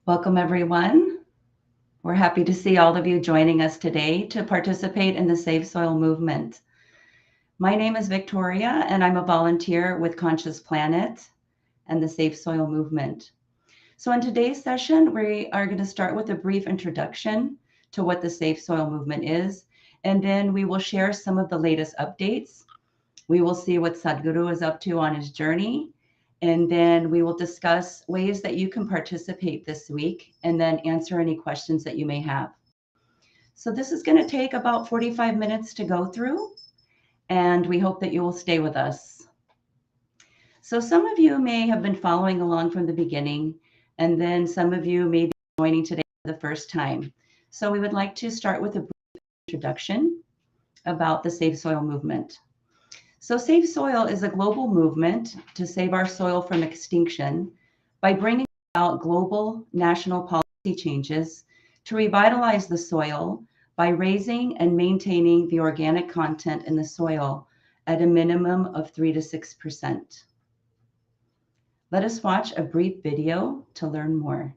Welcome, everyone. We're happy to see all of you joining us today to participate in the Save Soil movement. My name is Victoria, and I'm a volunteer with Conscious Planet and the Save Soil movement. So in today's session, we are going to start with a brief introduction to what the Save Soil movement is, and then we will share some of the latest updates. We will see what Sadhguru is up to on his journey, and then we will discuss ways that you can participate this week and then answer any questions that you may have. So this is going to take about 45 minutes to go through, and we hope that you will stay with us. So some of you may have been following along from the beginning, and then some of you may be joining today for the first time. So we would like to start with a brief introduction about the Save Soil movement. So Save Soil is a global movement to save our soil from extinction by bringing about global national policy changes to revitalize the soil by raising and maintaining the organic content in the soil at a minimum of 3 to 6%. Let us watch a brief video to learn more.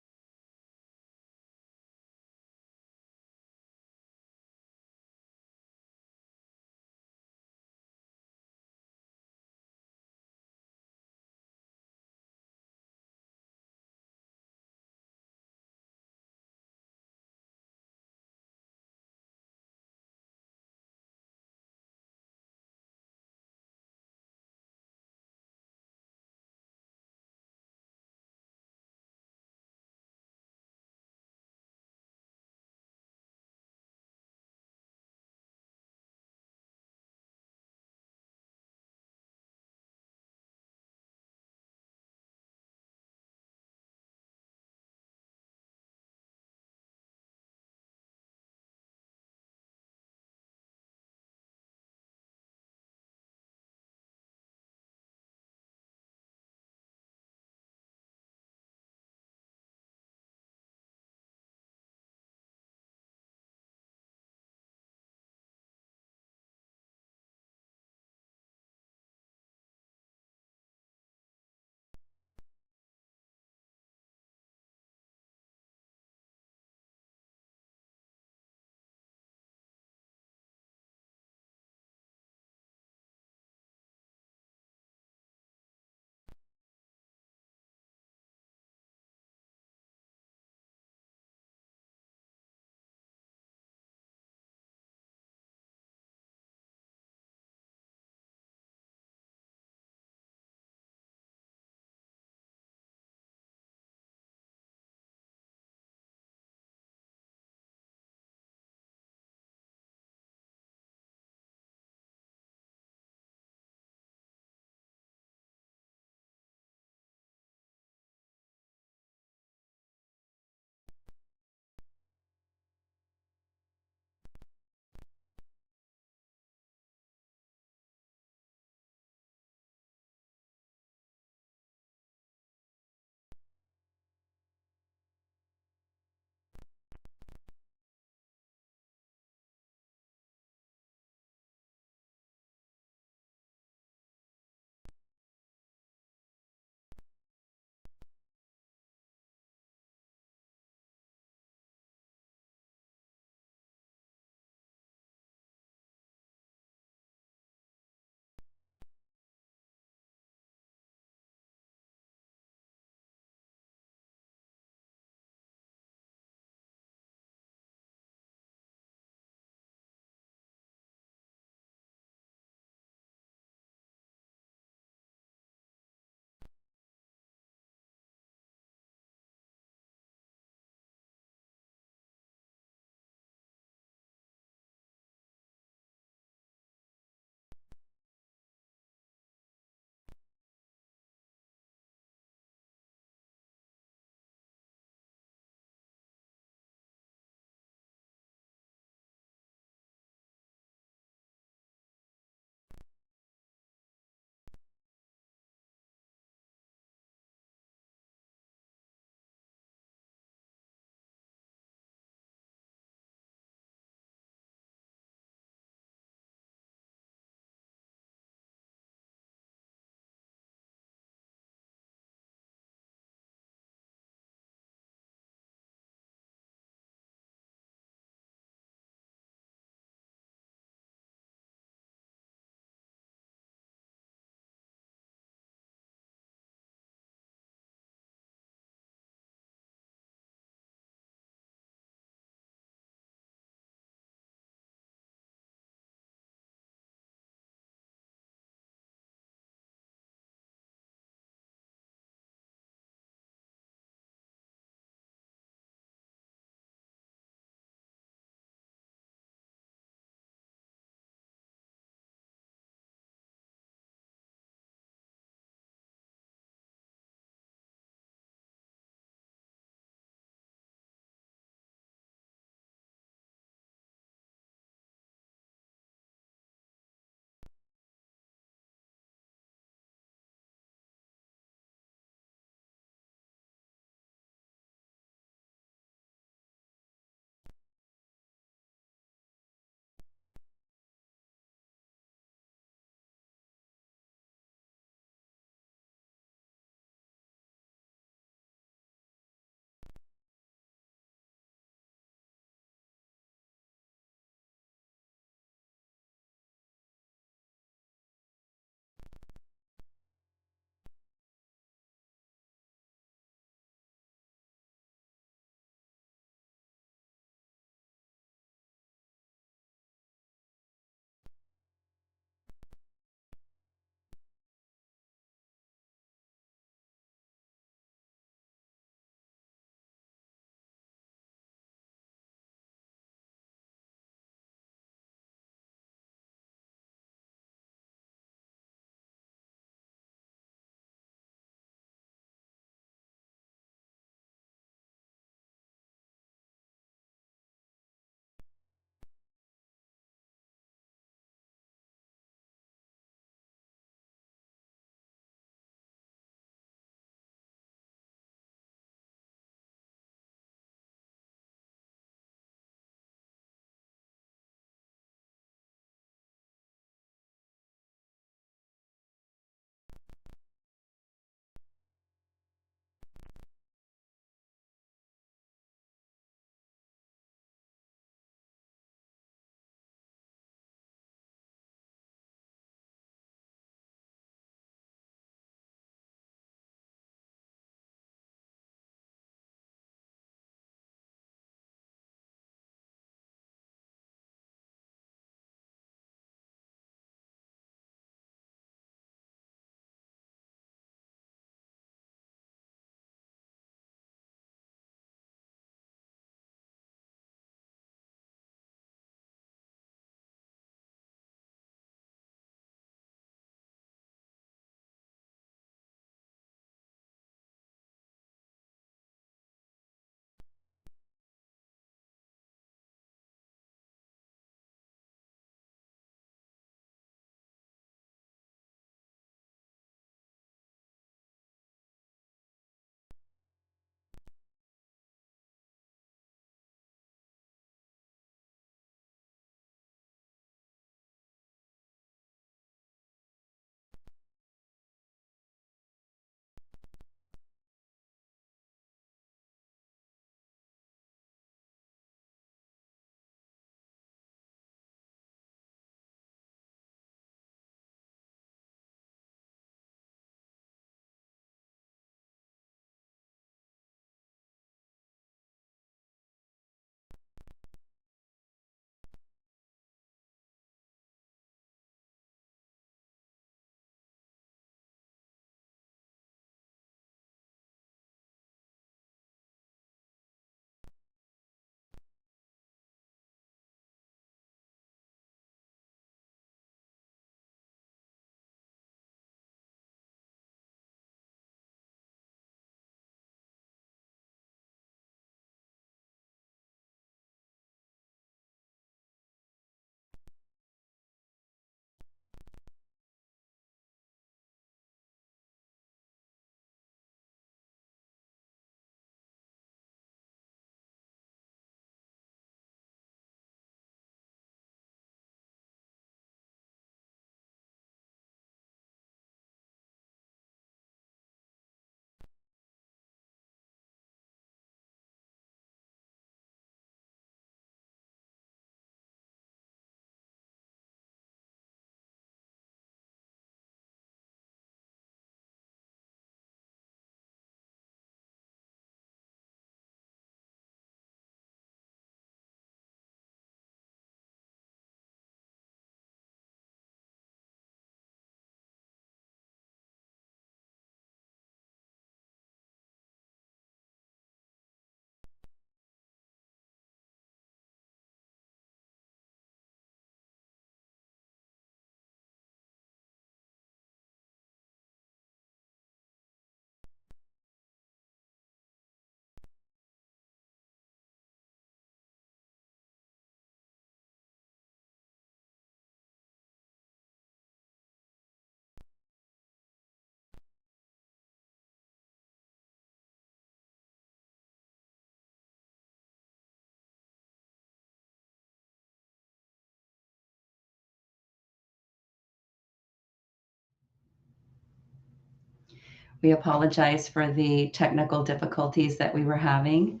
We apologize for the technical difficulties that we were having,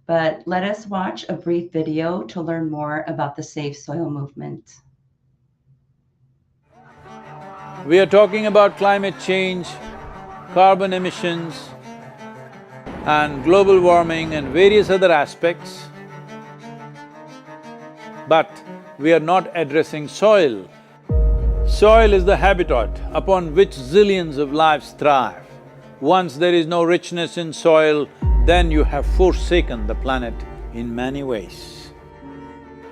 but let us watch a brief video to learn more about the Safe Soil movement. We are talking about climate change, carbon emissions, and global warming and various other aspects, but we are not addressing soil. Soil is the habitat upon which zillions of lives thrive. Once there is no richness in soil, then you have forsaken the planet in many ways.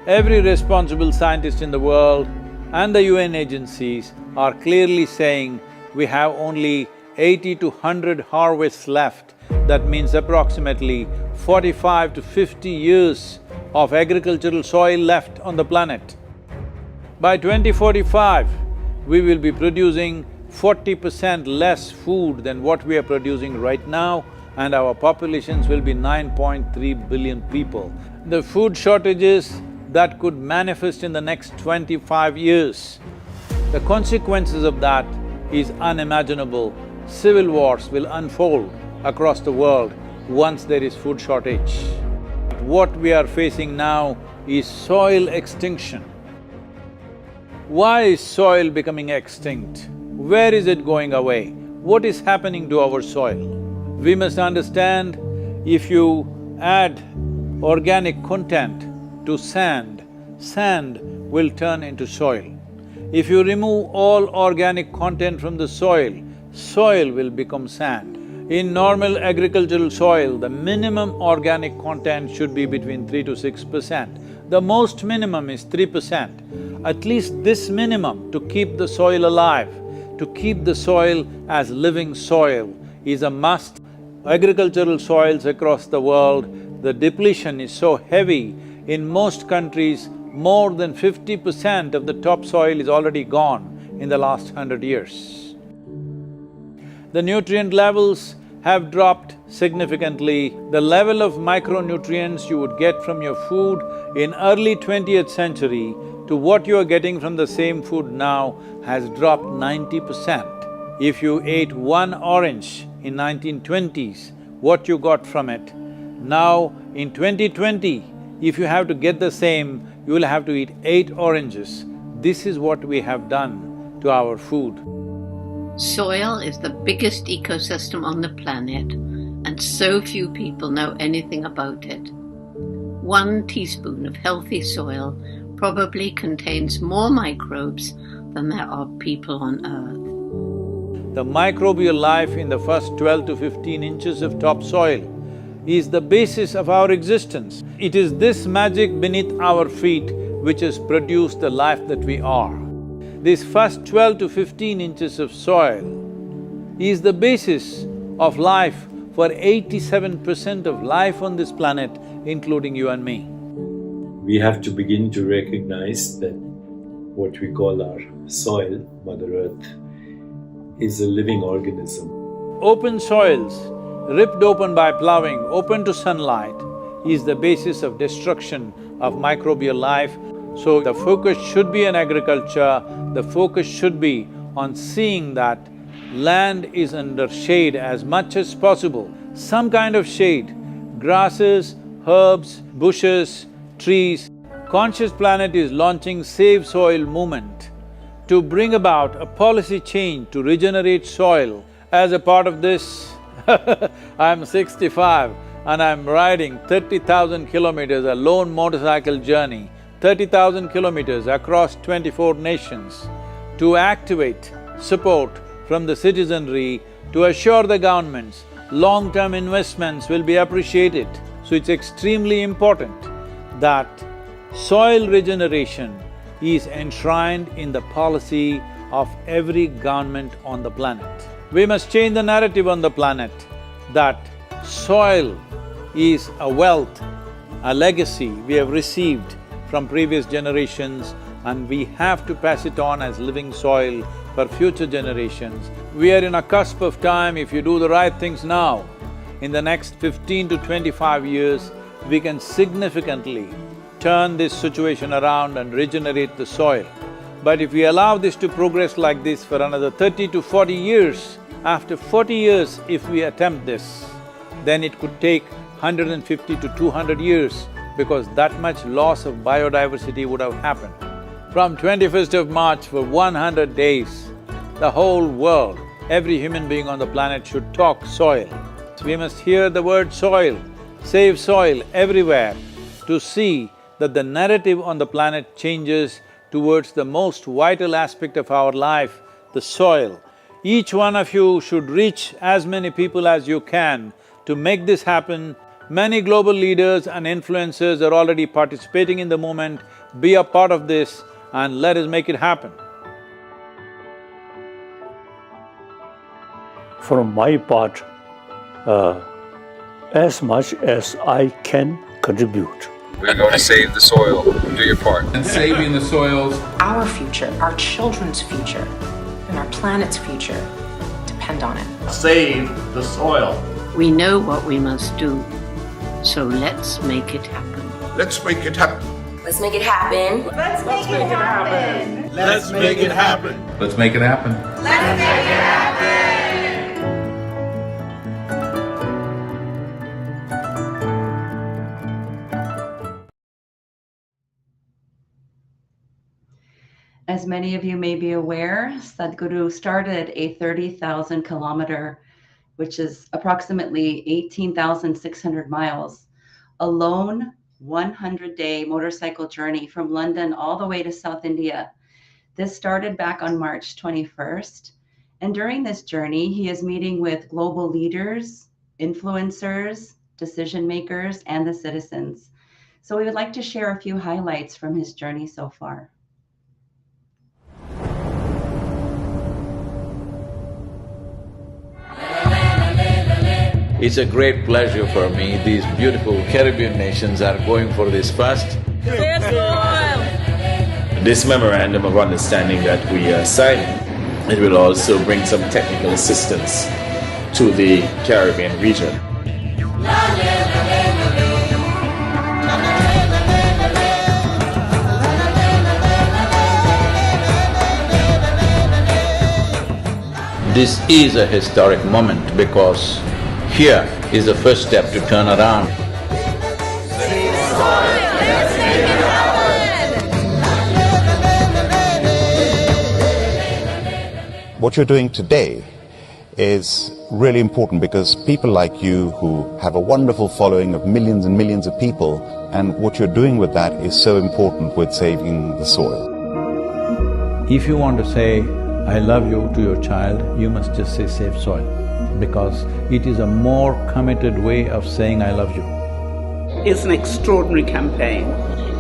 Every responsible scientist in the world and the UN agencies are clearly saying we have only 80 to 100 harvests left. That means approximately 45 to 50 years of agricultural soil left on the planet. By 2045, we will be producing 40% less food than what we are producing right now, and our populations will be 9.3 billion people. The food shortages that could manifest in the next 25 years, the consequences of that is unimaginable. Civil wars will unfold across the world once there is food shortage. What we are facing now is soil extinction. Why is soil becoming extinct? Where is it going away? What is happening to our soil? We must understand, if you add organic content to sand, sand will turn into soil. If you remove all organic content from the soil, soil will become sand. In normal agricultural soil, the minimum organic content should be between 3 to 6%. The most minimum is 3%. At least this minimum to keep the soil alive, to keep the soil as living soil is a must. Agricultural soils across the world, the depletion is so heavy, in most countries, more than 50% of the topsoil is already gone in the last 100 years. The nutrient levels have dropped significantly. The level of micronutrients you would get from your food in early 20th century to what you are getting from the same food now has dropped 90%. If you ate one orange in 1920s, what you got from it, now in 2020, if you have to get the same, you will have to eat 8 oranges. This is what we have done to our food. Soil is the biggest ecosystem on the planet, and so few people know anything about it. 1 teaspoon of healthy soil probably contains more microbes than there are people on Earth. The microbial life in the first 12 to 15 inches of topsoil is the basis of our existence. It is this magic beneath our feet which has produced the life that we are. This first 12 to 15 inches of soil is the basis of life for 87% of life on this planet, including you and me. We have to begin to recognize that what we call our soil, Mother Earth, is a living organism. Open soils, ripped open by ploughing, open to sunlight, is the basis of destruction of microbial life. So the focus should be on agriculture, the focus should be on seeing that land is under shade as much as possible, some kind of shade, grasses, herbs, bushes, trees. Conscious Planet is launching Save Soil movement to bring about a policy change to regenerate soil. As a part of this, I'm 65 and I'm riding 30,000 kilometers, a lone motorcycle journey, 30,000 kilometers across 24 nations to activate support from the citizenry to assure the governments long-term investments will be appreciated. So it's extremely important that soil regeneration is enshrined in the policy of every government on the planet. We must change the narrative on the planet that soil is a wealth, a legacy we have received from previous generations, and we have to pass it on as living soil for future generations. We are in a cusp of time. If you do the right things now, in the next 15 to 25 years, we can significantly turn this situation around and regenerate the soil. But if we allow this to progress like this for another 30 to 40 years, After 40 years, if we attempt this, then it could take 150 to 200 years because that much loss of biodiversity would have happened. From 21st of March for 100 days, the whole world, every human being on the planet should talk soil. We must hear the word soil, save soil everywhere to see that the narrative on the planet changes towards the most vital aspect of our life, the soil. Each one of you should reach as many people as you can to make this happen. Many global leaders and influencers are already participating in the movement. Be a part of this and let us make it happen. From my part, as much as I can contribute. We're going to save the soil. Do your part. And saving the soils. Our future, our children's future, and our planet's future depend on it. Save the soil. We know what we must do, so let's make it happen. Let's make it happen. Let's make it happen. Let's make it happen. Let's make it happen. Let's make it happen. Let's make it happen. As many of you may be aware, Sadhguru started a 30,000 kilometer, which is approximately 18,600 miles, a lone 100-day motorcycle journey from London all the way to South India. This started back on March 21st. And during this journey, he is meeting with global leaders, influencers, decision makers, and the citizens. So we would like to share a few highlights from his journey so far. It's a great pleasure for me. These beautiful Caribbean nations are going for this first. This memorandum of understanding that we are signing, it will also bring some technical assistance to the Caribbean region. This is a historic moment because here is the first step to turn around. What you're doing today is really important because people like you who have a wonderful following of millions and millions of people, and what you're doing with that is so important with saving the soil. If you want to say, I love you to your child, you must just say save soil, because it is a more committed way of saying I love you. It's an extraordinary campaign.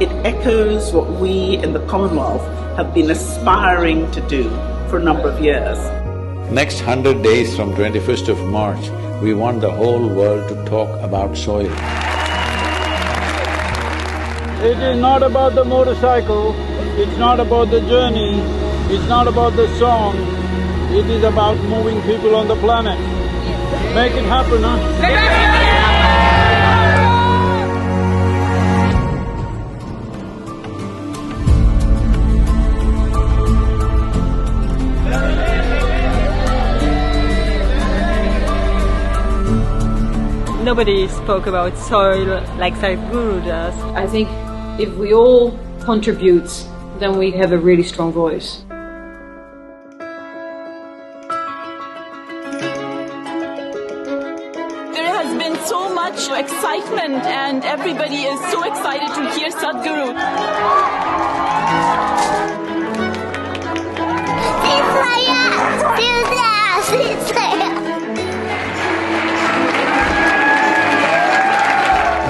It echoes what we in the Commonwealth have been aspiring to do for a number of years. Next 100 days from 21st of March, we want the whole world to talk about soil. It is not about the motorcycle, it's not about the journey, it's not about the song, it is about moving people on the planet. Make it happen, huh? Nobody spoke about soil like Sadhguru does. I think if we all contribute, then we have a really strong voice. There has been so much excitement and everybody is so excited to hear Sadhguru.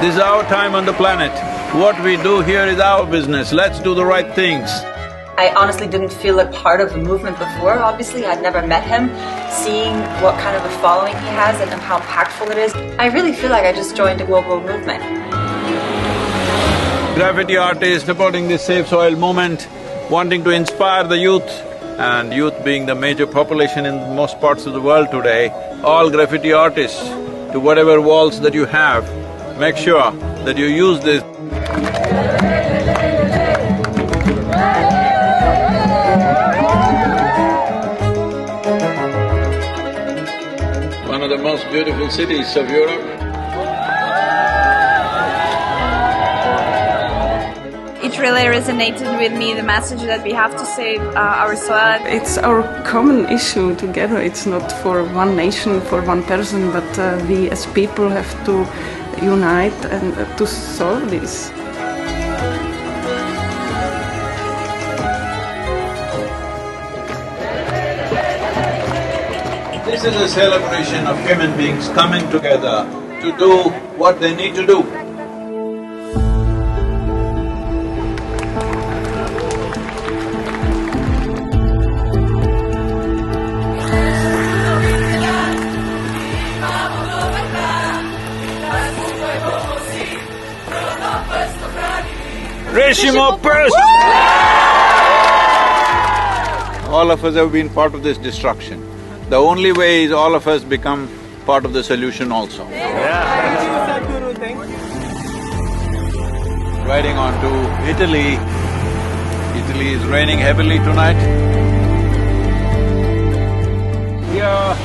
This is our time on the planet. What we do here is our business. Let's do the right things. I honestly didn't feel a part of the movement before. Obviously, I'd never met him. Seeing what kind of a following he has and how impactful it is, I really feel like I just joined a global movement. Graffiti artists supporting this Save Soil movement, wanting to inspire the youth, and youth being the major population in most parts of the world today, all graffiti artists, to whatever walls that you have, make sure that you use this. beautiful cities of Europe. It really resonated with me, the message that we have to save our soil. It's our common issue together. It's not for one nation, for one person, but we as people have to unite and to solve this. This is a celebration of human beings coming together to do what they need to do. All of us have been part of this destruction. The only way is all of us become part of the solution also. Thank you, Sadhguru. Thank you. Riding on to Italy. Italy is raining heavily tonight. We are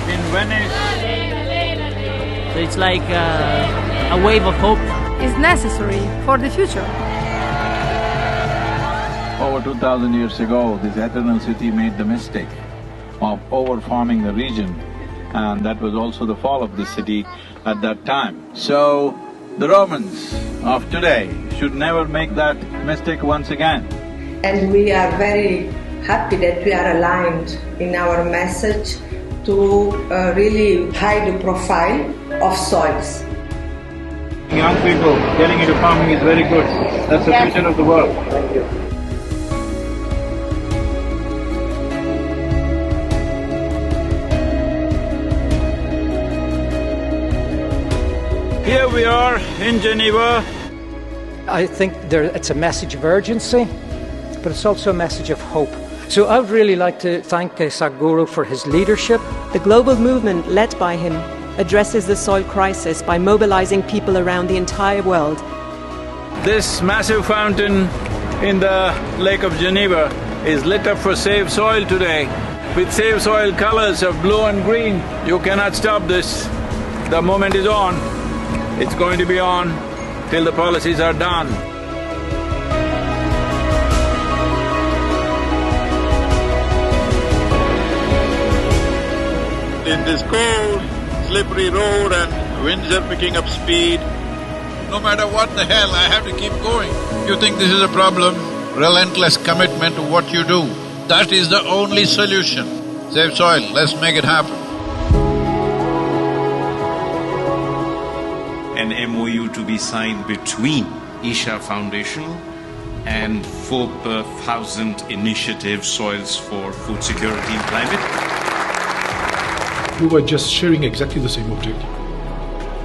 in Venice. So it's like a wave of hope. It's necessary for the future. Over 2000 years ago, this eternal city made the mistake of over-farming the region, and that was also the fall of the city at that time. So, the Romans of today should never make that mistake once again. And we are very happy that we are aligned in our message to really hide the profile of soils. Young people getting into farming is very good. That's the future of the world. Thank you. Here we are in Geneva. I think it's a message of urgency, but it's also a message of hope. So I would really like to thank Sadhguru for his leadership. The global movement led by him addresses the soil crisis by mobilizing people around the entire world. This massive fountain in the Lake of Geneva is lit up for Save Soil today with Save Soil colors of blue and green. You cannot stop this. The moment is on. It's going to be on till the policies are done. In this cold, slippery road and winds are picking up speed, no matter what the hell, I have to keep going. You think this is a problem? Relentless commitment to what you do. That is the only solution. Save soil, let's make it happen. An MOU to be signed between Isha Foundation and 4,000 Initiative Soils for Food Security and Climate. We were just sharing exactly the same objective,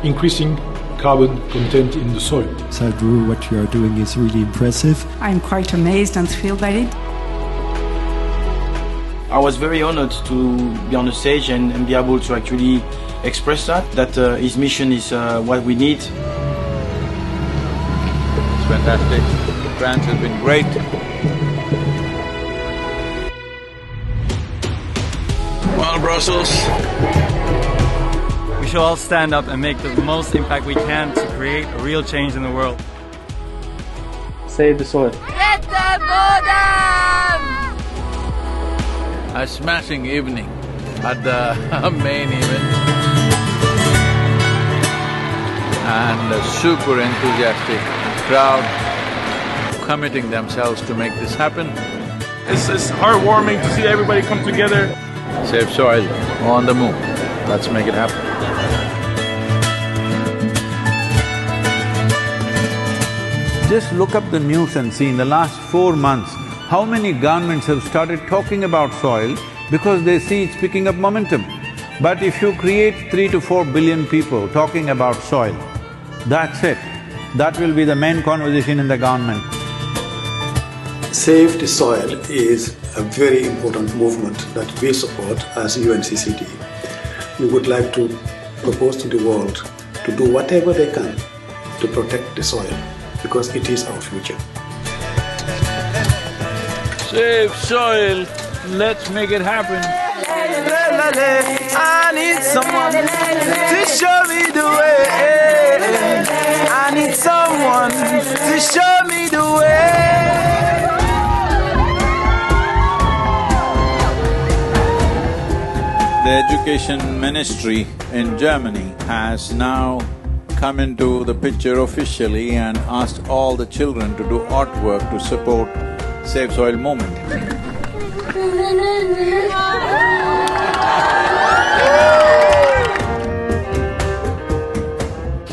increasing carbon content in the soil. Sadhguru, what you are doing is really impressive. I'm quite amazed and thrilled by it. I was very honored to be on the stage and be able to actually express that his mission is what we need. It's fantastic. France has been great. Well, Brussels. We should all stand up and make the most impact we can to create a real change in the world. Save the soil. Get the bottom! A smashing evening at the main event. And a super enthusiastic crowd committing themselves to make this happen. It's heartwarming to see everybody come together. Save soil, on the move. Let's make it happen. Just look up the news and see in the last 4 months, how many governments have started talking about soil because they see it's picking up momentum. But if you create 3 to 4 billion people talking about soil, that's it. That will be the main conversation in the government. Save the Soil is a very important movement that we support as UNCCD. We would like to propose to the world to do whatever they can to protect the soil, because it is our future. Save soil, let's make it happen. I need someone to show me the way. I need someone to show me the way. The education ministry in Germany has now come into the picture officially and asked all the children to do artwork to support Save Soil movement.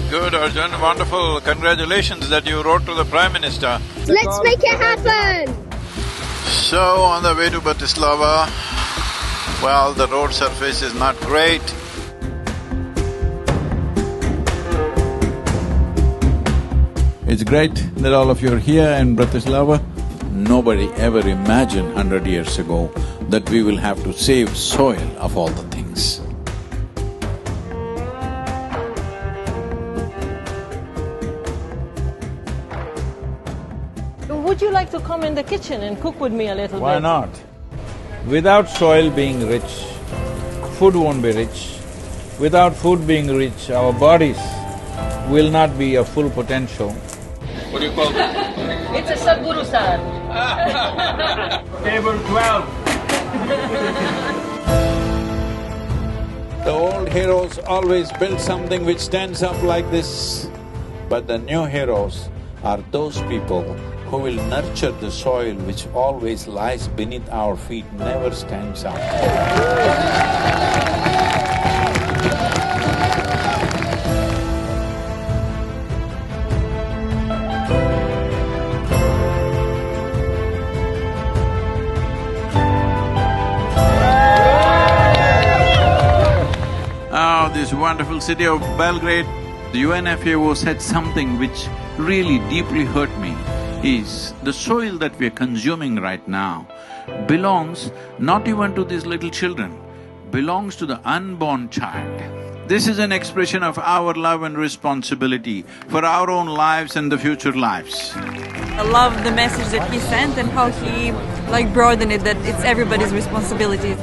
Good, Arjun, wonderful. Congratulations that you wrote to the Prime Minister. Let's make it happen! So, on the way to Bratislava, well, the road surface is not great. It's great that all of you are here in Bratislava. Nobody ever imagined 100 years ago that we will have to save soil of all the things. Would you like to come in the kitchen and cook with me a little bit? Why not? Without soil being rich, food won't be rich. Without food being rich, our bodies will not be of full potential. What do you call that? It's a Sadhguru salad. Table 12. The old heroes always built something which stands up like this, but the new heroes are those people who will nurture the soil which always lies beneath our feet, never stands up. This wonderful city of Belgrade, the UNFAO said something which really deeply hurt me, is the soil that we are consuming right now belongs not even to these little children, belongs to the unborn child. This is an expression of our love and responsibility for our own lives and the future lives. I love the message that he sent and how he broadened it, that it's everybody's responsibility.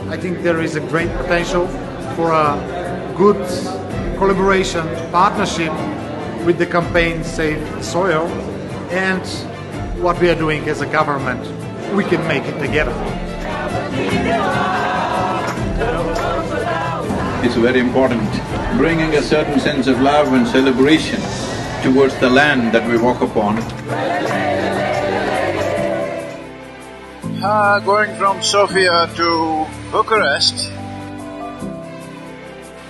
I think there is a great potential for a good collaboration, partnership with the campaign Save Soil, and what we are doing as a government. We can make it together. It's very important, bringing a certain sense of love and celebration towards the land that we walk upon. Going from Sofia to Bucharest,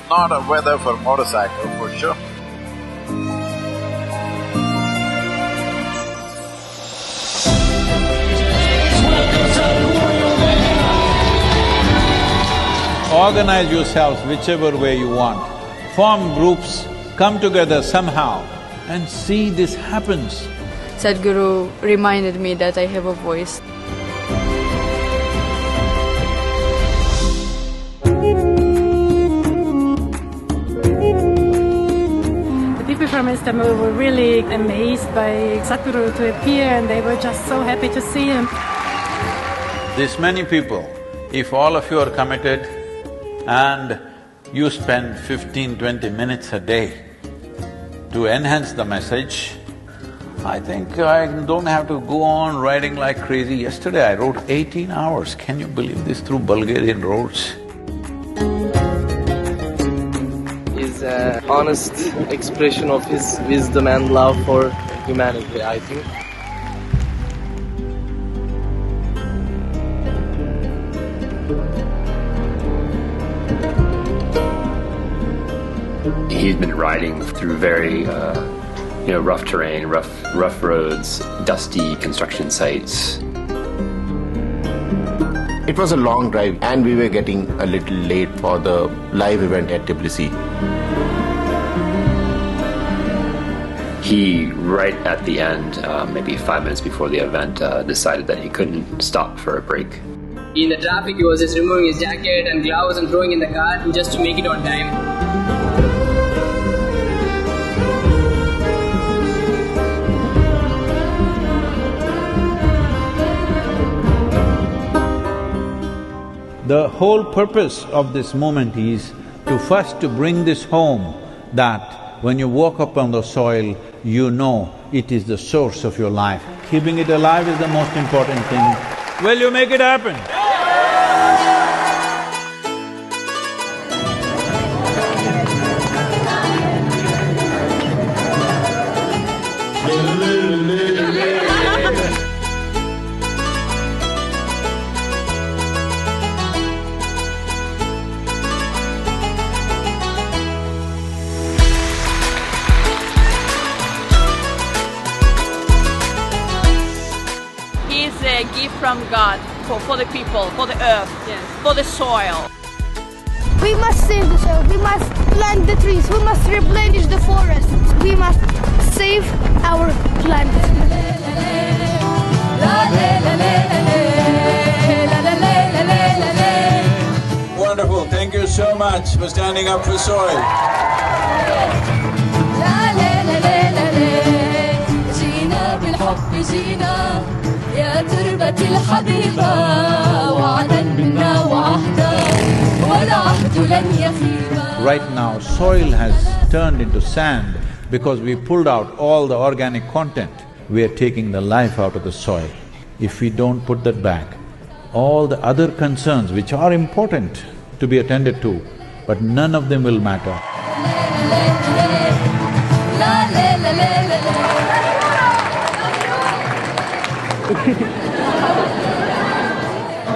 not a weather for motorcycle for sure. Organize yourselves whichever way you want. Form groups, come together somehow and see this happens. Sadhguru reminded me that I have a voice. From Istanbul were really amazed by Sadhguru to appear, and they were just so happy to see him. This many people, if all of you are committed and you spend 15–20 minutes a day to enhance the message, I think I don't have to go on riding like crazy. Yesterday I rode 18 hours, can you believe this, through Bulgarian roads? Honest expression of his wisdom and love for humanity, I think. He's been riding through very, rough terrain, rough roads, dusty construction sites. It was a long drive and we were getting a little late for the live event at Tbilisi. He, right at the end, maybe 5 minutes before the event, decided that he couldn't stop for a break. In the traffic, he was just removing his jacket and gloves and throwing in the car just to make it on time. The whole purpose of this movement is to first to bring this home, that when you walk up on the soil, you know it is the source of your life. Keeping it alive is the most important thing. Will you make it happen? He's a gift from God for the people, for the earth, for the soil. We must save the soil, we must plant the trees, we must replenish the forests, we must save our planet. Wonderful, thank you so much for standing up for soil. يا تربة الحبيبة وعدا منا وعهدا والعهد لن يخيبا. Right now, soil has turned into sand because we pulled out all the organic content. We are taking the life out of the soil. If we don't put that back, all the other concerns which are important to be attended to, but none of them will matter.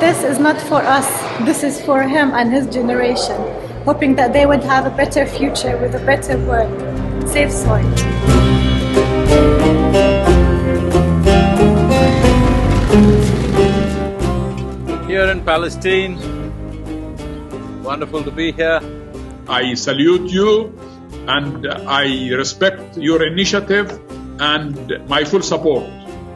This is not for us, this is for him and his generation, hoping that they would have a better future with a better world. Save soil. Here in Palestine, wonderful to be here. I salute you and I respect your initiative and my full support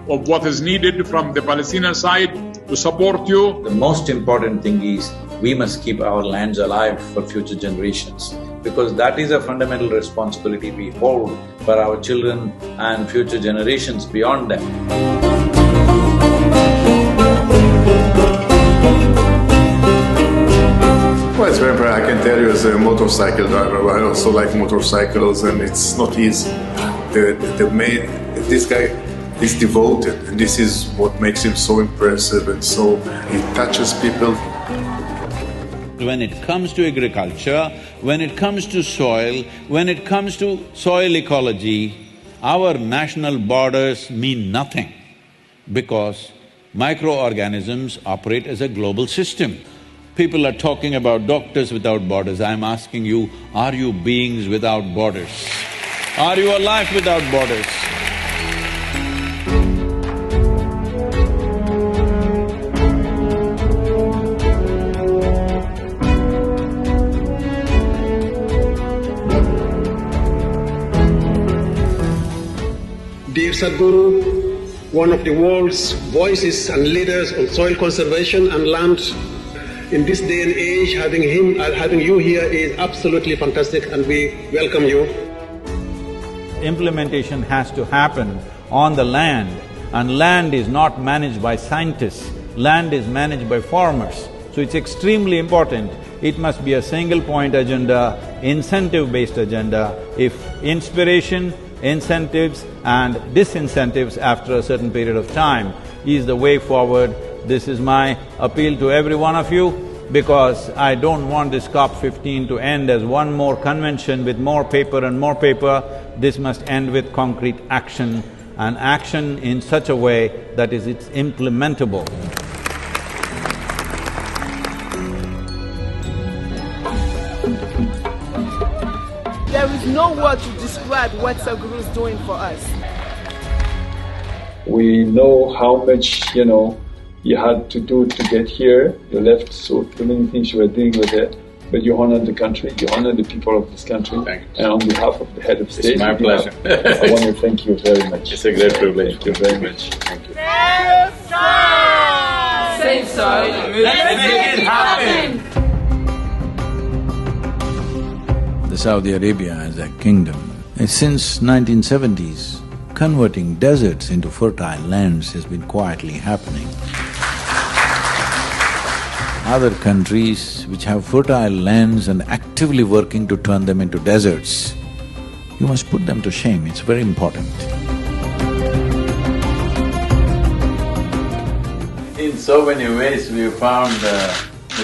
of what is needed from the Palestinian side to support you. The most important thing is we must keep our lands alive for future generations, because that is a fundamental responsibility we hold for our children and future generations beyond them. Well, it's very important. I can tell you as a motorcycle driver, I also like motorcycles and it's not easy. This guy is devoted, and this is what makes him so impressive, and so he touches people. When it comes to agriculture, when it comes to soil, when it comes to soil ecology, our national borders mean nothing, because microorganisms operate as a global system. People are talking about doctors without borders. I'm asking you, are you beings without borders? Are you a life without borders? Dear Sadhguru, one of the world's voices and leaders on soil conservation and land, in this day and age, having you here is absolutely fantastic, and we welcome you. Implementation has to happen on the land, and land is not managed by scientists, land is managed by farmers. So it's extremely important. It must be a single-point agenda, incentive-based agenda. If inspiration, incentives and disincentives after a certain period of time is the way forward, this is my appeal to every one of you, because I don't want this COP15 to end as one more convention with more paper and more paper. This must end with concrete action, and action in such a way that it's implementable. There is no word to describe what Sadhguru is doing for us. We know how much, you had to do to get here. You left so many things you were doing with it, but you honored the country, you honored the people of this country. And on behalf of the head of state, it's my pleasure. I want to thank you very much. It's a great privilege. Thank you very much. Thank you. Save soil. Let's make it happen. The Saudi Arabia as a kingdom, since 1970s, converting deserts into fertile lands has been quietly happening. other countries which have fertile lands and actively working to turn them into deserts, you must put them to shame, it's very important. In so many ways, we have found the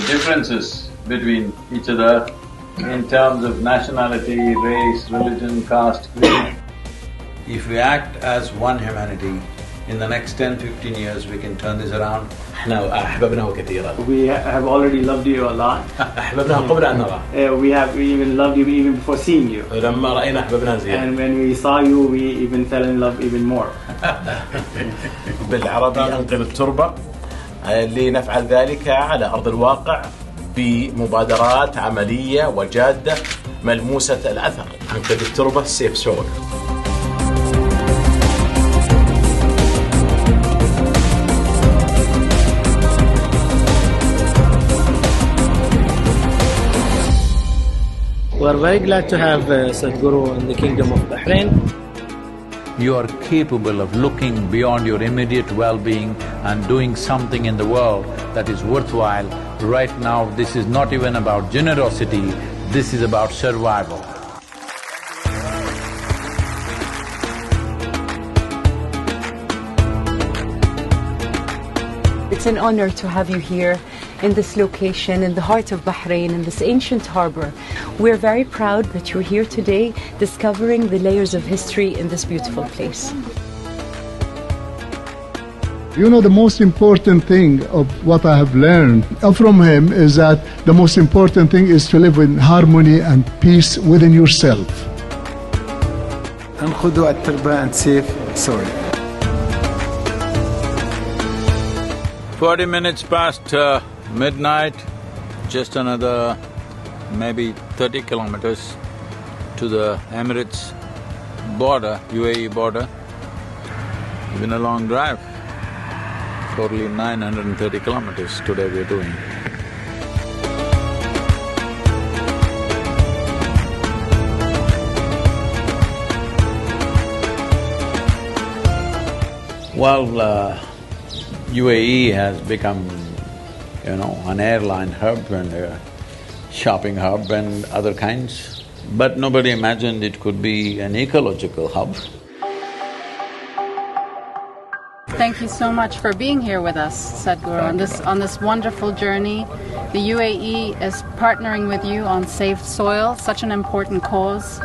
differences between each other in terms of nationality, race, religion, caste, creed. If we act as one humanity, in the next 10-15 years we can turn this around. We have already loved you a lot. We have even loved you even before seeing you. And when we saw you, we even fell in love even more. بالعربي أنقذ التربة لنفعل ذلك على أرض الواقع بمبادرات عملية وجادة ملموسة الأثر. أنقذ التربة save soil. We are very glad to have Sadhguru in the Kingdom of Bahrain. You are capable of looking beyond your immediate well-being and doing something in the world that is worthwhile. Right now, this is not even about generosity, this is about survival. It's an honor to have you here in this location, in the heart of Bahrain, in this ancient harbor. We're very proud that you're here today, discovering the layers of history in this beautiful place. You know, the most important thing of what I have learned from him is that the most important thing is to live in harmony and peace within yourself. انقذوا التربة and save soil. 40 minutes past midnight, just another maybe 30 kilometers to the Emirates border, UAE border. It's been a long drive, totally 930 kilometers today we're doing. Well, UAE has become, an airline hub and a shopping hub and other kinds, but nobody imagined it could be an ecological hub. Thank you so much for being here with us, Sadhguru, on this wonderful journey. The UAE is partnering with you on Save Soil, such an important cause.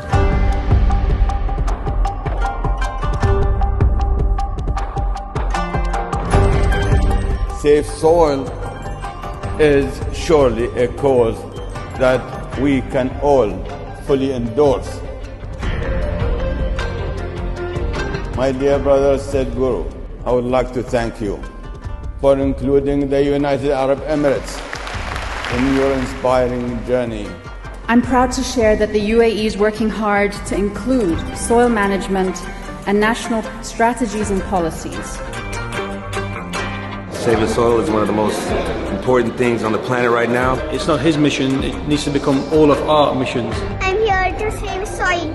Save Soil is surely a cause that we can all fully endorse. My dear brother Sadhguru, I would like to thank you for including the United Arab Emirates in your inspiring journey. I'm proud to share that the UAE is working hard to include soil management and national strategies and policies. Saving soil is one of the most important things on the planet right now. It's not his mission, it needs to become all of our missions. I'm here to save soil.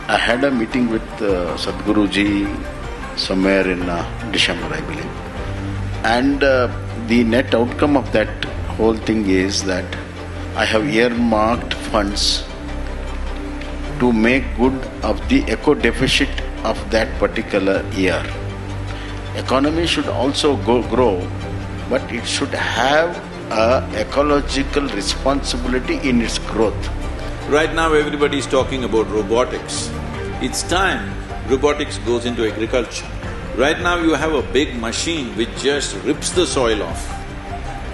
I had a meeting with Sadhguru ji somewhere in December, I believe. And the net outcome of that whole thing is that I have earmarked funds to make good of the eco deficit of that particular year. Economy should also grow, but it should have an ecological responsibility in its growth. Right now everybody is talking about robotics. It's time robotics goes into agriculture. Right now you have a big machine which just rips the soil off.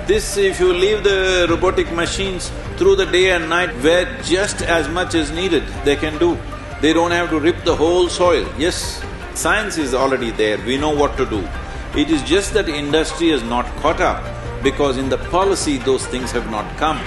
This, if you leave the robotic machines through the day and night where just as much is needed, they can do. They don't have to rip the whole soil. Yes, science is already there, we know what to do. It is just that industry has not caught up because in the policy those things have not come.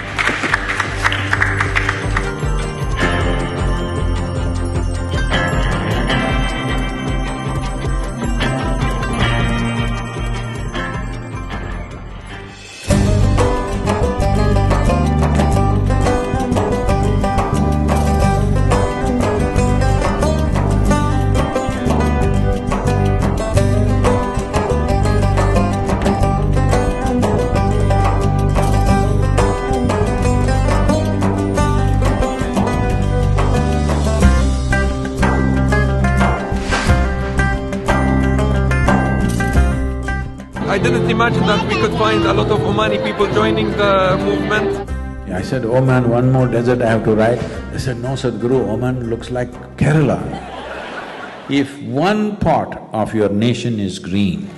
I didn't imagine that we could find a lot of Omani people joining the movement. I said, Oman, one more desert I have to ride. They said, no, Sadhguru, Oman looks like Kerala. If one part of your nation is green,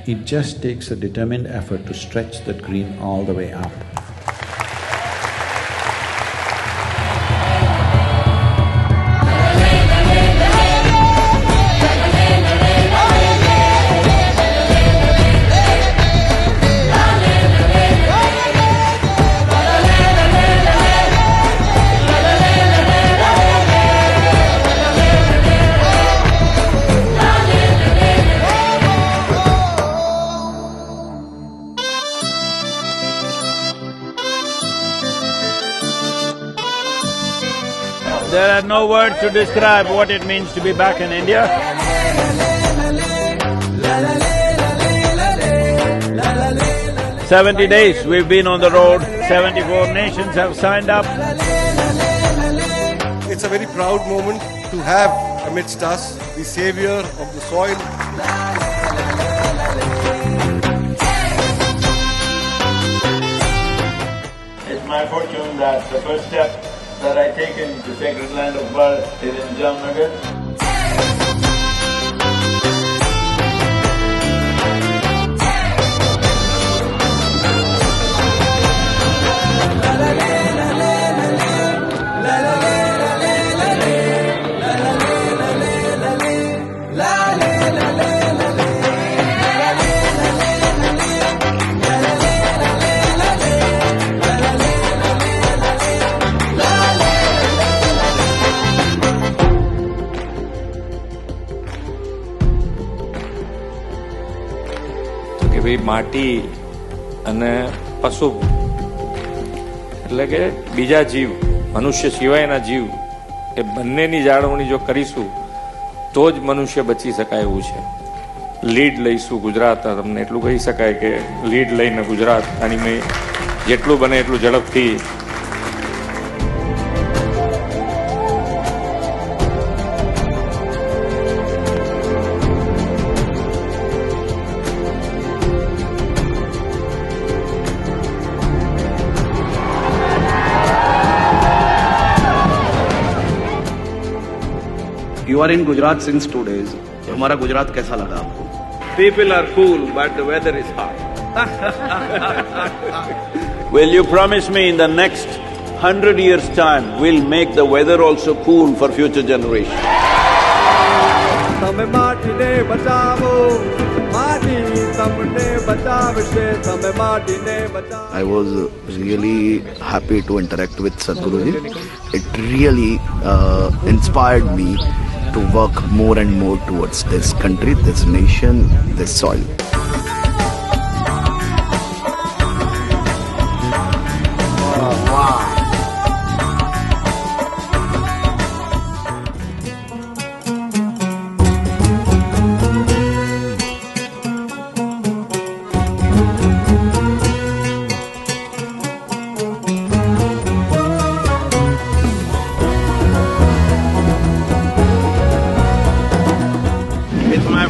it just takes a determined effort to stretch that green all the way up. There are no words to describe what it means to be back in India. 70 days we've been on the road, 74 nations have signed up. It's a very proud moment to have amidst us the savior of the soil. It's my fortune that the first step that I take in the sacred land of birth is in Jamnagar. ભાઈ માટી અને પશુ એટલે કે બીજા જીવ મનુષ્ય સિવાયના જીવ એ બંનેની જાળવણી જો કરીશું તો જ મનુષ્ય બચી શકાય એવું છે. લીડ લઈશું ગુજરાત, તમને એટલું કહી શકાય કે લીડ લઈને ગુજરાત આની મેં જેટલું બને એટલું ઝડપથી You are in Gujarat since 2 days. हमारा गुजरात कैसा लगा आपको? People are cool, but the weather is hot. Will you promise me in the next 100 years' time, we'll make the weather also cool for future generations? I was really happy to interact with Sadhguru. It really inspired me to work more and more towards this country, this nation, this soil.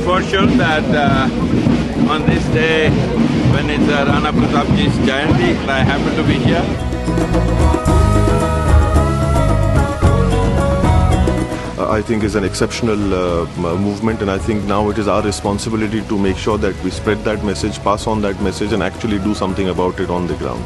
Fortune that on this day, when it's Rana Pratapji's Jayanti, I happen to be here. I think is an exceptional movement, and I think now it is our responsibility to make sure that we spread that message, pass on that message, and actually do something about it on the ground.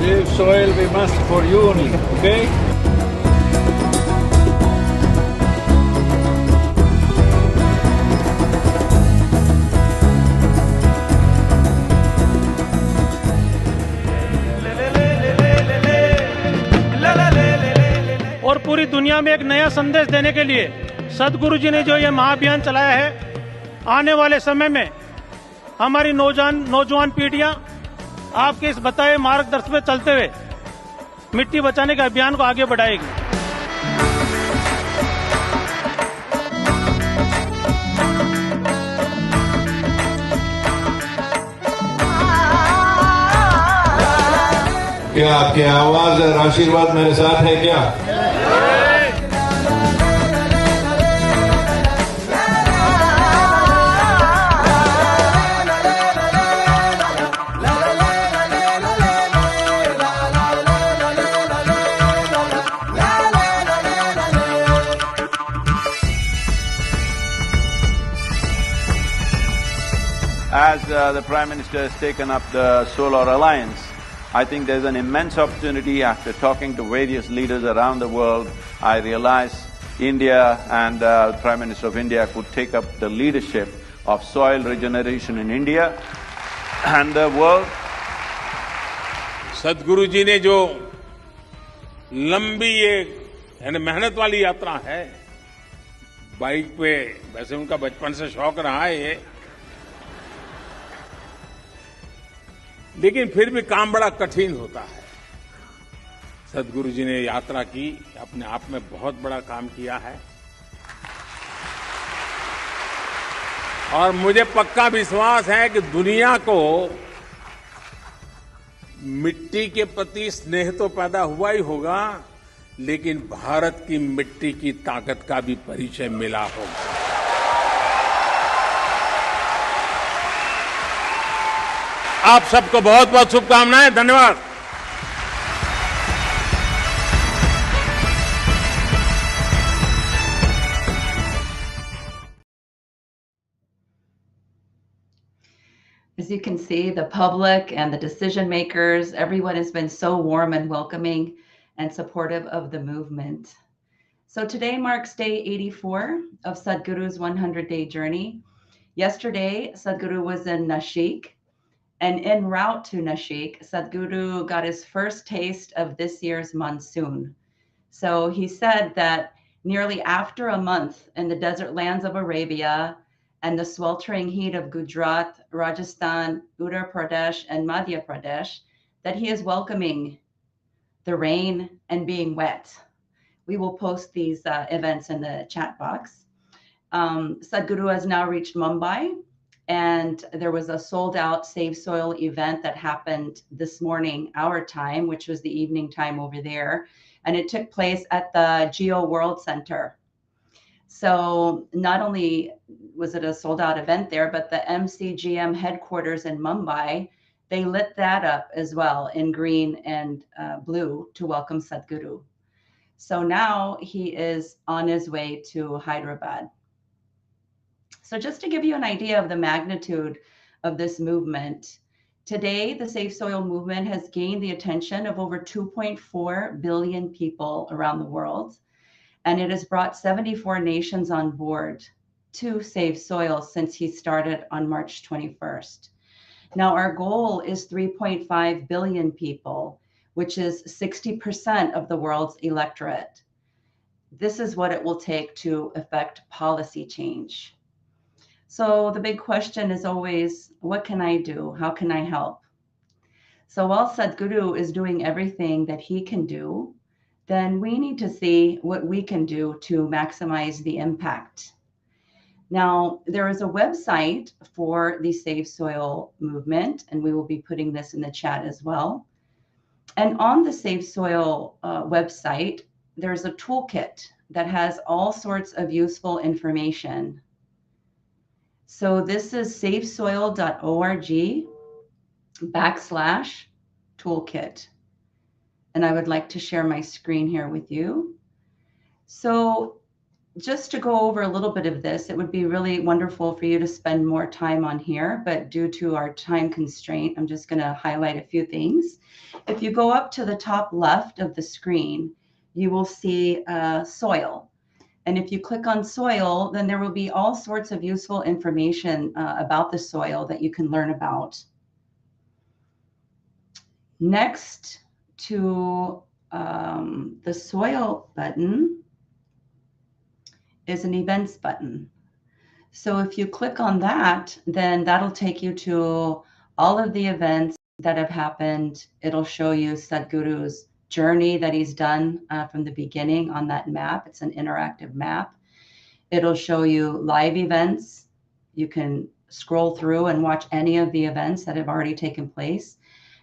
Save soil we must for you only, okay? और पूरी दुनिया में एक नया संदेश देने के लिए सदगुरु जी ने जो ये महाअभियान चलाया है, आने वाले समय में हमारी नौजवान पीढ़ियां आपके इस बताए मार्गदर्शन में चलते हुए मिट्टी बचाने के अभियान को आगे बढ़ाएगी. क्या आपकी आवाज और आशीर्वाद मेरे साथ है क्या? As the Prime Minister has taken up the Solar Alliance, I think there's an immense opportunity. After talking to various leaders around the world, I realize India and the Prime Minister of India could take up the leadership of soil regeneration in India and the world. सदगुरु जी ने जो लंबी ये यानी मेहनत वाली यात्रा है, बाइक पे, वैसे उनका बचपन से शौक रहा है ये, लेकिन फिर भी काम बड़ा कठिन होता है। सदगुरु जी ने यात्रा की, अपने आप में बहुत बड़ा काम किया है और मुझे पक्का विश्वास है कि दुनिया को मिट्टी के प्रति स्नेह तो पैदा हुआ ही होगा, लेकिन भारत की मिट्टी की ताकत का भी परिचय मिला होगा। आप सबको बहुत बहुत शुभकामनाएं। धन्यवाद। As you can see, the public and the decision makers, everyone has been so warm and welcoming and supportive of the movement. So today marks day 84 of Sadhguru's 100-day journey. Yesterday, Sadhguru was in Nashik, and en route to Nashik, Sadhguru got his first taste of this year's monsoon. So he said that nearly after a month in the desert lands of Arabia and the sweltering heat of Gujarat, Rajasthan, Uttar Pradesh, and Madhya Pradesh, that he is welcoming the rain and being wet. We will post these events in the chat box. Sadhguru has now reached Mumbai, and there was a sold-out Save Soil event that happened this morning, our time, which was the evening time over there, and it took place at the Geo World Center. So not only was it a sold-out event there, but the MCGM headquarters in Mumbai, they lit that up as well in green and blue to welcome Sadhguru. So now he is on his way to Hyderabad. So just to give you an idea of the magnitude of this movement, today the Save Soil movement has gained the attention of over 2.4 billion people around the world, and it has brought 74 nations on board to Save Soil since he started on March 21st. Now our goal is 3.5 billion people, which is 60% of the world's electorate. This is what it will take to effect policy change. So the big question is always, what can I do? How can I help? So while Sadhguru is doing everything that he can do, then we need to see what we can do to maximize the impact. Now, there is a website for the Save Soil movement, and we will be putting this in the chat as well. And on the Save Soil website, there's a toolkit that has all sorts of useful information. So this is savesoil.org/toolkit. And I would like to share my screen here with you. So just to go over a little bit of this, it would be really wonderful for you to spend more time on here, but due to our time constraint, I'm just going to highlight a few things. If you go up to the top left of the screen, you will see soil. And if you click on soil, then there will be all sorts of useful information about the soil that you can learn about. Next to the soil button is an events button. So if you click on that, then that'll take you to all of the events that have happened. It'll show you Sadhguru's journey that he's done from the beginning on that map. It's an interactive map. It'll show you live events. You can scroll through and watch any of the events that have already taken place.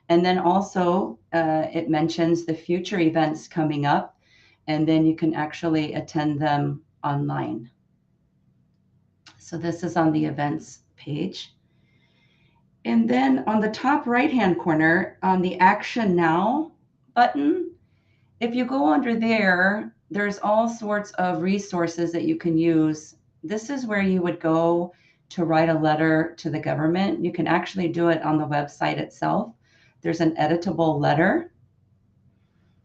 And then also it mentions the future events coming up, and then you can actually attend them online. So this is on the events page. And then on the top right-hand corner, on the Action Now button, if you go under there, there's all sorts of resources that you can use. This is where you would go to write a letter to the government. You can actually do it on the website itself. There's an editable letter,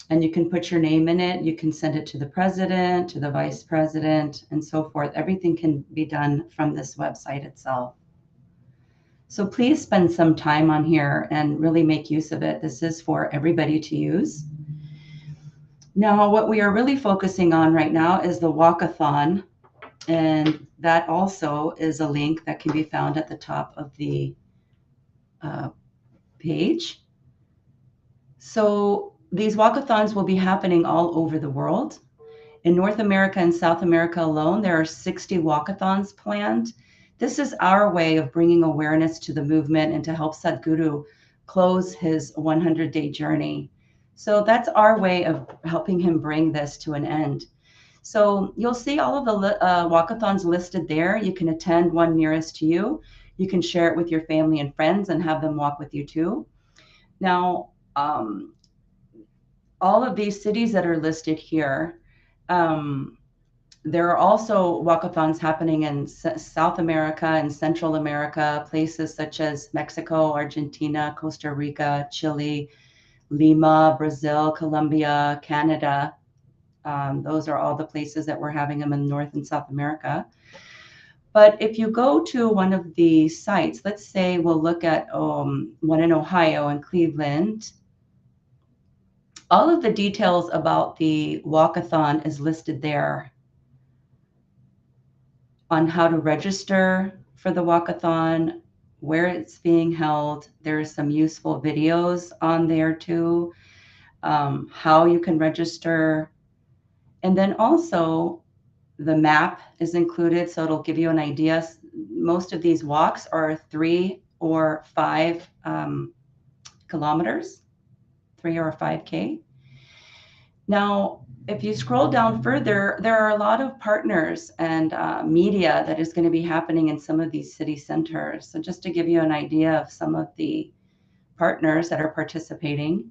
and you can put your name in it. You can send it to the president, to the vice president, and so forth. Everything can be done from this website itself. So please spend some time on here and really make use of it. This is for everybody to use. Now, what we are really focusing on right now is the walkathon, and that also is a link that can be found at the top of the page. So these walkathons will be happening all over the world. In North America and South America alone, there are 60 walkathons planned. This is our way of bringing awareness to the movement and to help Sadhguru close his 100-day journey. So that's our way of helping him bring this to an end. So you'll see all of the walkathons listed there. You can attend one nearest to you. You can share it with your family and friends and have them walk with you too. Now, all of these cities that are listed here, there are also walkathons happening in South America and Central America, places such as Mexico, Argentina, Costa Rica, Chile, Lima, Brazil, Colombia, Canada. Those are all the places that we're having them in North and South America. But if you go to one of the sites, let's say we'll look at one in Ohio and Cleveland, all of the details about the walkathon is listed there on how to register for the walkathon, where it's being held. There's some useful videos on there too, how you can register. And then also the map is included, so it'll give you an idea. Most of these walks are 3 or 5 kilometers, 3 or 5K. Now, if you scroll down further, there are a lot of partners and media that is going to be happening in some of these city centers. So just to give you an idea of some of the partners that are participating.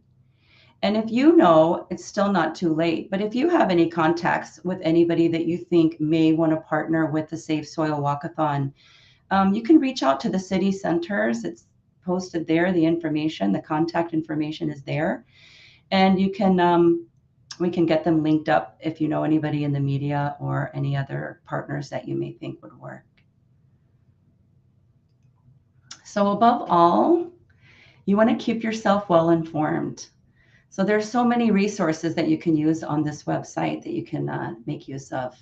And if you know, it's still not too late, but if you have any contacts with anybody that you think may want to partner with the Safe Soil Walkathon, you can reach out to the city centers. It's posted there, the information, the contact information is there. And you can, we can get them linked up if you know anybody in the media or any other partners that you may think would work. So above all, you want to keep yourself well informed. So there's so many resources that you can use on this website that you can make use of.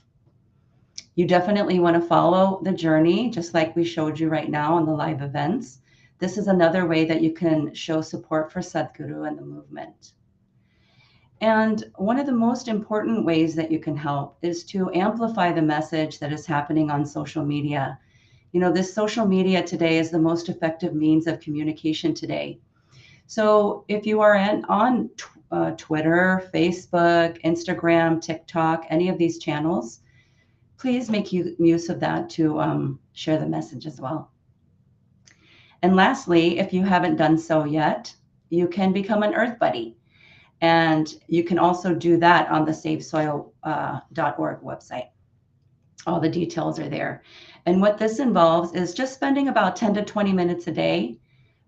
You definitely want to follow the journey, just like we showed you right now on the live events. This is another way that you can show support for Sadhguru and the movement. And one of the most important ways that you can help is to amplify the message that is happening on social media. You know, this social media today is the most effective means of communication today. So if you are on Twitter, Facebook, Instagram, TikTok, any of these channels, please make use of that to share the message as well. And lastly, if you haven't done so yet, you can become an Earth Buddy. And you can also do that on the safesoil.org website. All the details are there. And what this involves is just spending about 10 to 20 minutes a day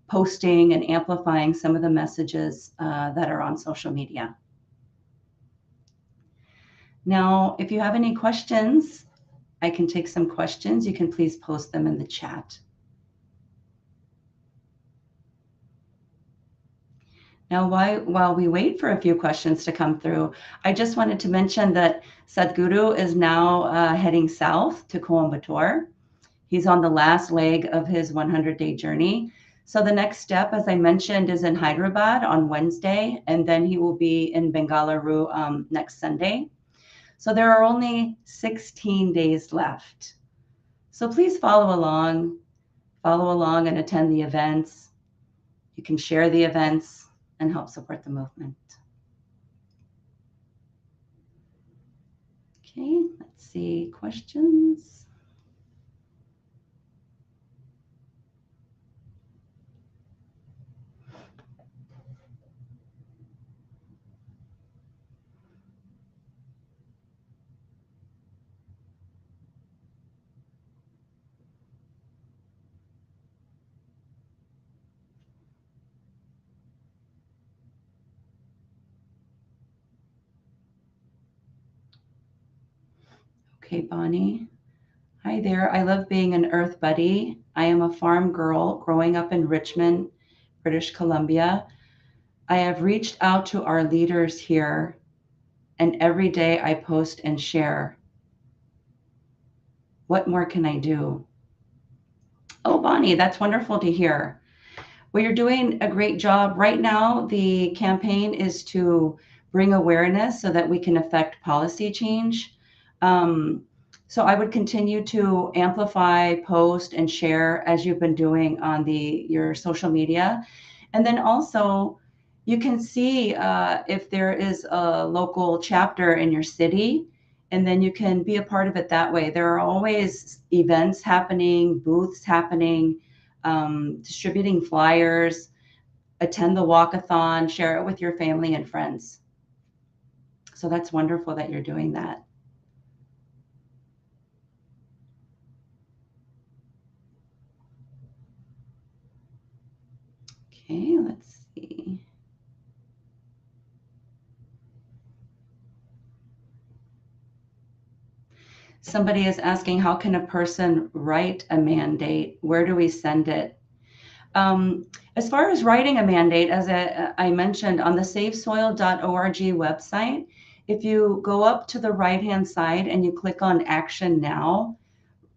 posting and amplifying some of the messages that are on social media. Now, if you have any questions, I can take some questions. You can please post them in the chat. Now, while we wait for a few questions to come through, I just wanted to mention that Sadhguru is now heading south to Coimbatore. He's on the last leg of his 100-day journey. So the next step, as I mentioned, is in Hyderabad on Wednesday, and then he will be in Bengaluru next Sunday. So there are only 16 days left. So please follow along and attend the events. you can share the events and help support the movement. Okay, let's see, questions. Okay, Bonnie. Hi there. I love being an Earth Buddy. I am a farm girl growing up in Richmond, British Columbia. I have reached out to our leaders here, and every day I post and share. What more can I do? Oh, Bonnie, that's wonderful to hear. Well, you're doing a great job. Right now, the campaign is to bring awareness so that we can affect policy change. So I would continue to amplify, post, and share as you've been doing on your social media. And then also, you can see if there is a local chapter in your city, and then you can be a part of it that way. There are always events happening, booths happening, distributing flyers, attend the walkathon, share it with your family and friends. So that's wonderful that you're doing that. Okay, let's see. Somebody is asking, how can a person write a mandate? Where do we send it? As far as writing a mandate, as I mentioned, on the SaveSoil.org website, if you go up to the right-hand side and you click on Action Now,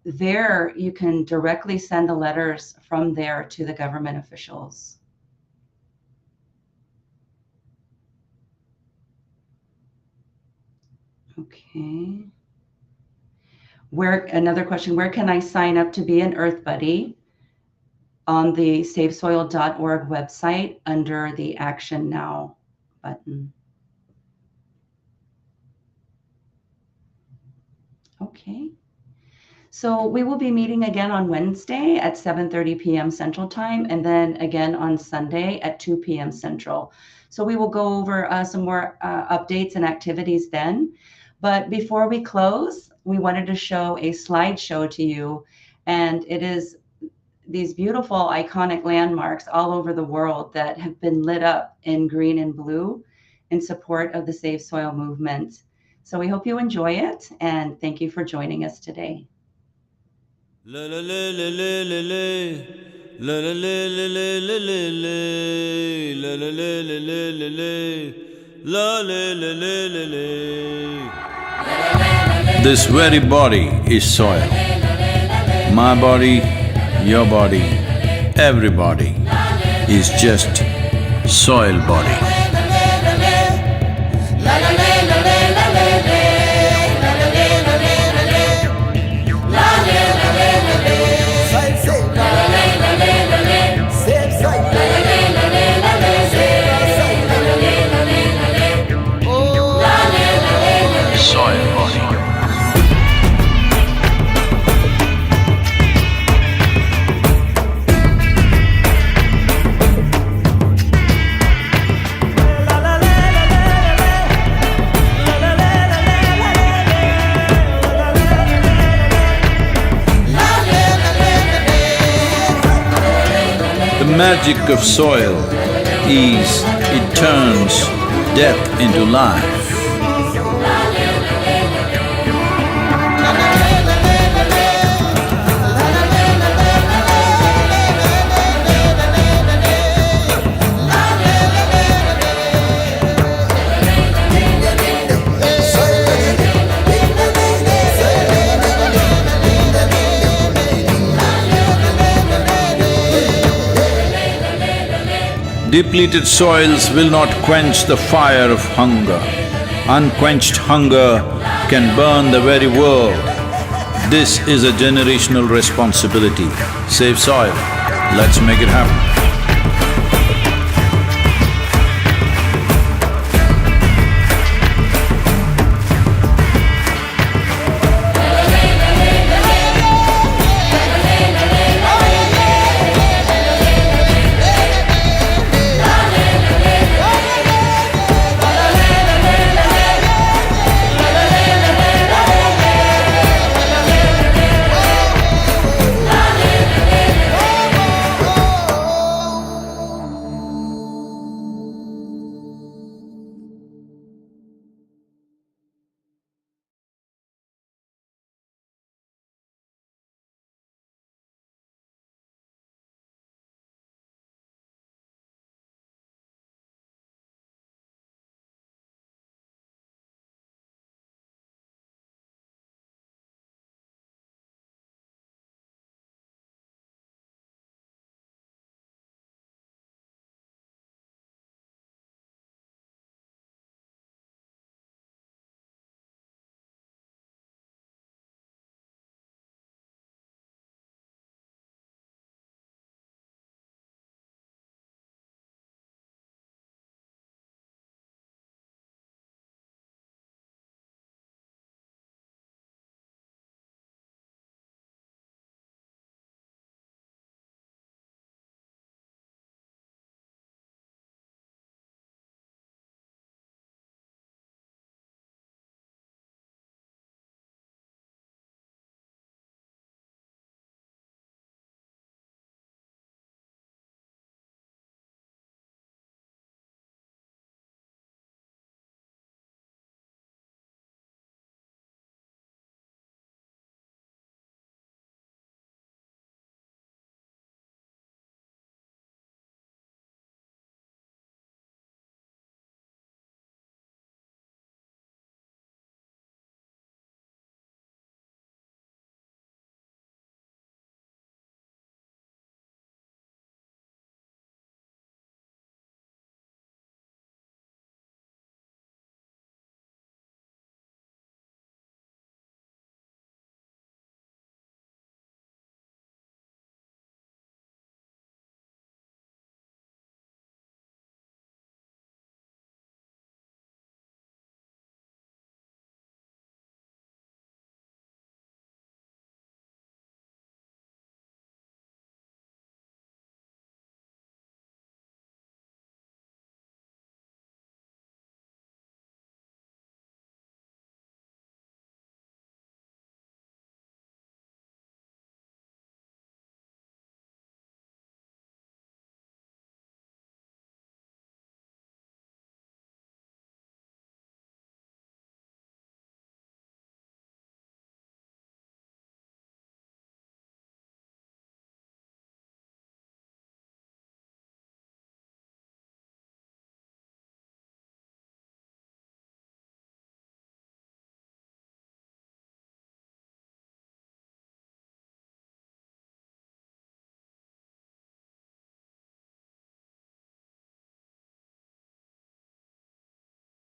there you can directly send the letters from there to the government officials. Okay. Another question, where can I sign up to be an Earth Buddy? On the SaveSoil.org website under the Action Now button. Okay. So we will be meeting again on Wednesday at 7:30 p.m. Central Time, and then again on Sunday at 2 p.m. Central. So we will go over some more updates and activities then. But before we close, we wanted to show a slideshow to you, and it is these beautiful iconic landmarks all over the world that have been lit up in green and blue in support of the Save Soil movement. So we hope you enjoy it, and thank you for joining us today. La la la la la la la la la la la la la la la la la. This very body is soil. My body, your body, everybody is just soil body. The magic of soil is it turns death into life. Depleted soils will not quench the fire of hunger. Unquenched hunger can burn the very world. This is a generational responsibility. Save soil. Let's make it happen.